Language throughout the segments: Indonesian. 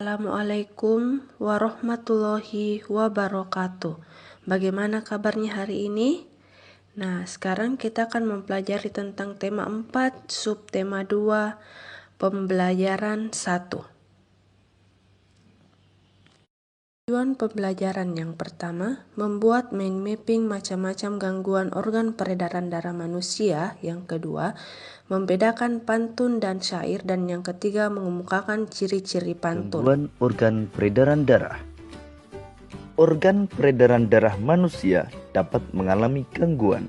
Assalamualaikum warahmatullahi wabarakatuh. Bagaimana kabarnya hari ini? Nah, sekarang kita akan mempelajari tentang tema 4, subtema 2, pembelajaran 1. Tujuan pembelajaran yang pertama, membuat mind mapping macam-macam gangguan organ peredaran darah manusia. Yang kedua, membedakan pantun dan syair. Dan yang ketiga, mengemukakan ciri-ciri pantun. Gangguan organ peredaran darah. Organ peredaran darah manusia dapat mengalami gangguan.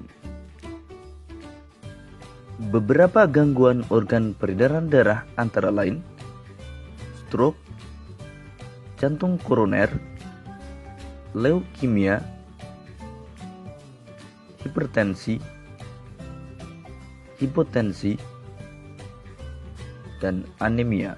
Beberapa gangguan organ peredaran darah antara lain stroke, jantung koroner, leukemia, hipertensi, hipotensi, dan anemia.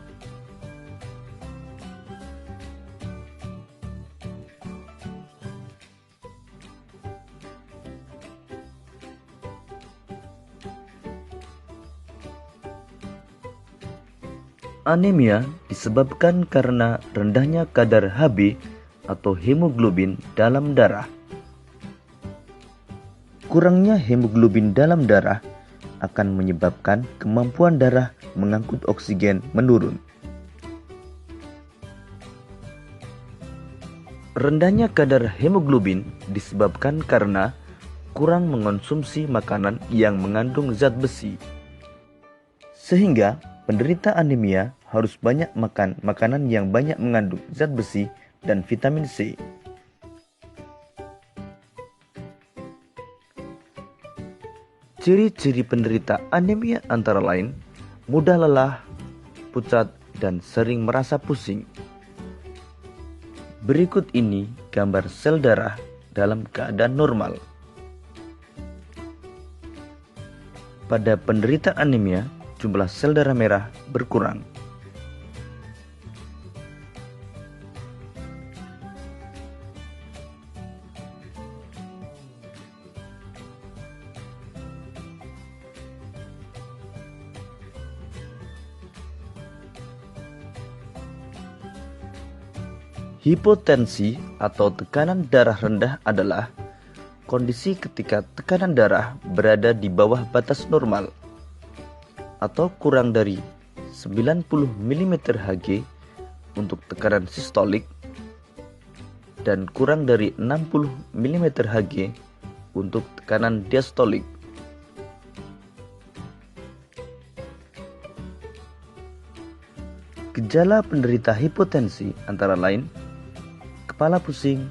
Anemia disebabkan karena rendahnya kadar Hb atau hemoglobin dalam darah. Kurangnya hemoglobin dalam darah akan menyebabkan kemampuan darah mengangkut oksigen menurun. Rendahnya kadar hemoglobin disebabkan karena kurang mengonsumsi makanan yang mengandung zat besi. Sehingga penderita anemia harus banyak makan makanan yang banyak mengandung zat besi dan vitamin C. Ciri-ciri penderita anemia antara lain mudah lelah, pucat, dan sering merasa pusing. Berikut ini gambar sel darah dalam keadaan normal. Pada penderita anemia, jumlah sel darah merah berkurang. Hipotensi atau tekanan darah rendah adalah kondisi ketika tekanan darah berada di bawah batas normal atau kurang dari 90 mmHg untuk tekanan sistolik dan kurang dari 60 mmHg untuk tekanan diastolik. Gejala penderita hipotensi antara lain kepala pusing,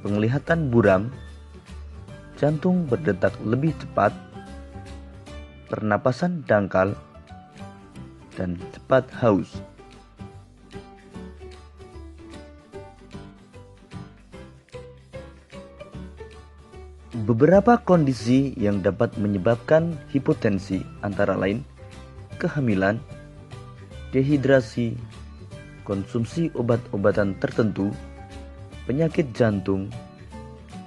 penglihatan buram, jantung berdetak lebih cepat, pernapasan dangkal, dan cepat haus. Beberapa kondisi yang dapat menyebabkan hipotensi antara lain kehamilan, dehidrasi, konsumsi obat-obatan tertentu, penyakit jantung,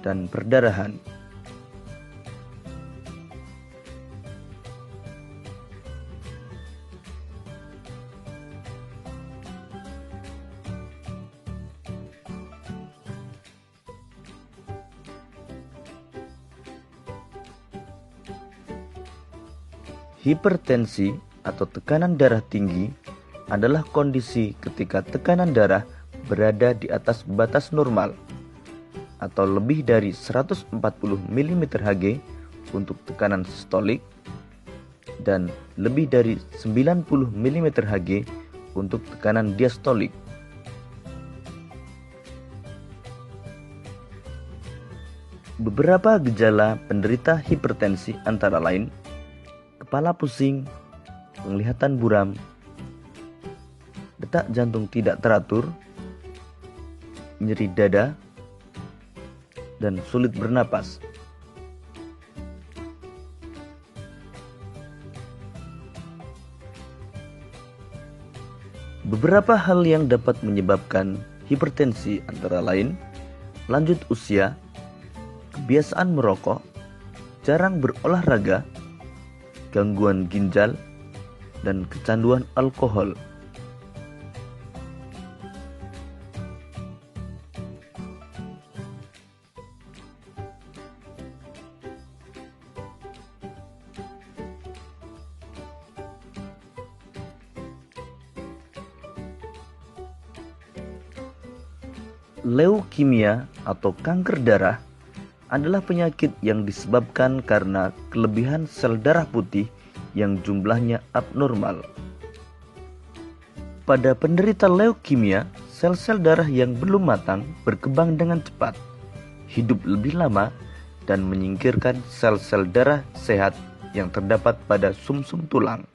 dan perdarahan. Hipertensi atau tekanan darah tinggi adalah kondisi ketika tekanan darah berada di atas batas normal atau lebih dari 140 mmHg untuk tekanan sistolik dan lebih dari 90 mmHg untuk tekanan diastolik. Beberapa gejala penderita hipertensi antara lain kepala pusing, penglihatan buram, detak jantung tidak teratur, nyeri dada, dan sulit bernapas. Beberapa hal yang dapat menyebabkan hipertensi antara lain lanjut usia, kebiasaan merokok, jarang berolahraga, gangguan ginjal, dan kecanduan alkohol. Leukemia atau kanker darah adalah penyakit yang disebabkan karena kelebihan sel darah putih yang jumlahnya abnormal. Pada penderita leukemia, sel-sel darah yang belum matang berkembang dengan cepat, hidup lebih lama, dan menyingkirkan sel-sel darah sehat yang terdapat pada sumsum tulang.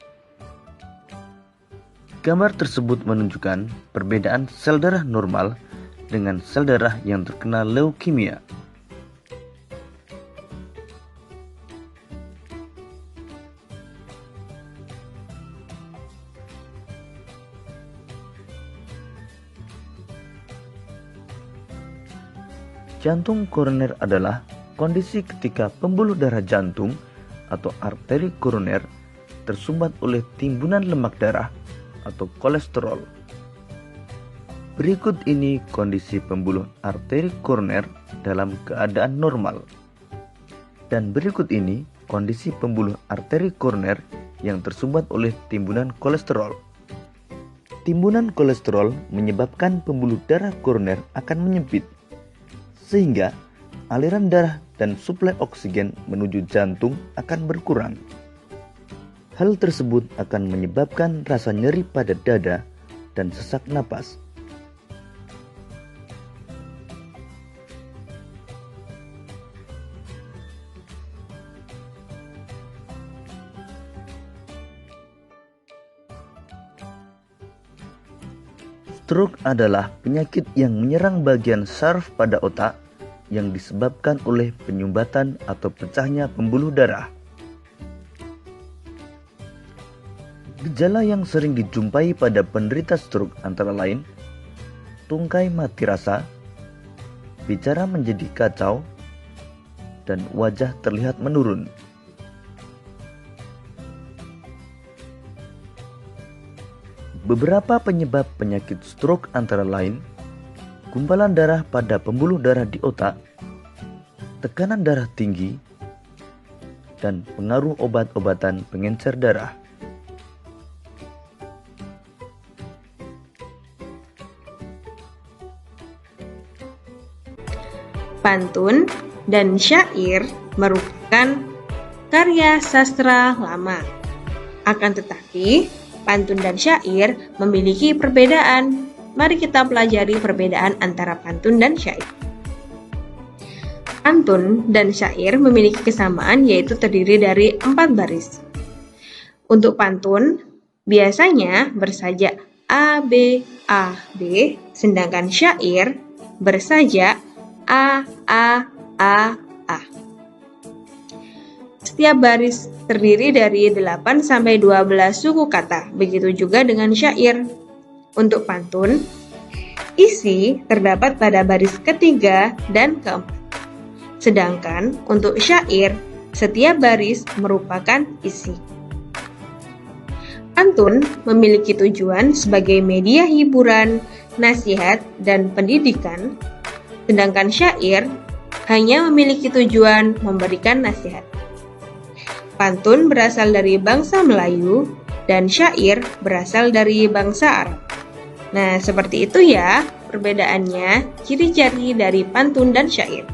Gambar tersebut menunjukkan perbedaan sel darah normal dengan sel darah yang terkena leukemia. Jantung koroner adalah kondisi ketika pembuluh darah jantung atau arteri koroner tersumbat oleh timbunan lemak darah atau kolesterol. Berikut ini kondisi pembuluh arteri koroner dalam keadaan normal. Dan berikut ini kondisi pembuluh arteri koroner yang tersumbat oleh timbunan kolesterol. Timbunan kolesterol menyebabkan pembuluh darah koroner akan menyempit, sehingga aliran darah dan suplai oksigen menuju jantung akan berkurang. Hal tersebut akan menyebabkan rasa nyeri pada dada dan sesak napas. Stroke adalah penyakit yang menyerang bagian saraf pada otak yang disebabkan oleh penyumbatan atau pecahnya pembuluh darah. Gejala yang sering dijumpai pada penderita stroke antara lain tungkai mati rasa, bicara menjadi kacau, dan wajah terlihat menurun. Beberapa penyebab penyakit stroke antara lain gumpalan darah pada pembuluh darah di otak, tekanan darah tinggi, dan pengaruh obat-obatan pengencer darah. Pantun dan syair merupakan karya sastra lama. Akan tetapi, pantun dan syair memiliki perbedaan. Mari kita pelajari perbedaan antara pantun dan syair. Pantun dan syair memiliki kesamaan, yaitu terdiri dari 4 baris. Untuk pantun, biasanya bersajak A, B, A, B, sedangkan syair bersajak A, A, A, A. Setiap baris terdiri dari 8-12 suku kata, begitu juga dengan syair. Untuk pantun, isi terdapat pada baris ketiga dan keempat. Sedangkan untuk syair, setiap baris merupakan isi. Pantun memiliki tujuan sebagai media hiburan, nasihat, dan pendidikan, sedangkan syair hanya memiliki tujuan memberikan nasihat. Pantun berasal dari bangsa Melayu dan syair berasal dari bangsa Arab. Nah, seperti itu ya perbedaannya, ciri-ciri dari pantun dan syair.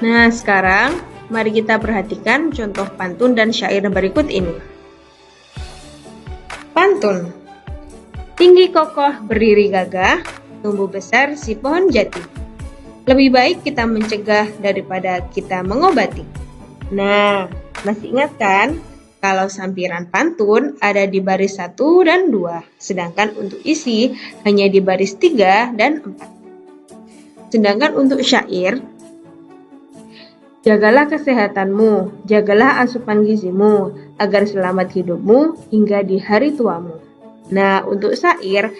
Nah, sekarang mari kita perhatikan contoh pantun dan syair berikut ini. Pantun. Tinggi kokoh berdiri gagah, tumbuh besar si pohon jati. Lebih baik kita mencegah daripada kita mengobati. Nah, masih ingat kan? Kalau sampiran pantun ada di baris 1 dan 2, sedangkan untuk isi hanya di baris 3 dan 4. Sedangkan untuk syair, jagalah kesehatanmu, jagalah asupan gizimu, agar selamat hidupmu hingga di hari tuamu. Nah, untuk syair,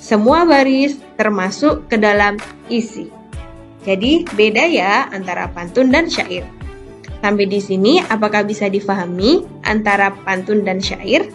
semua baris termasuk ke dalam isi. Jadi, beda ya antara pantun dan syair. Sampai di sini, apakah bisa difahami antara pantun dan syair?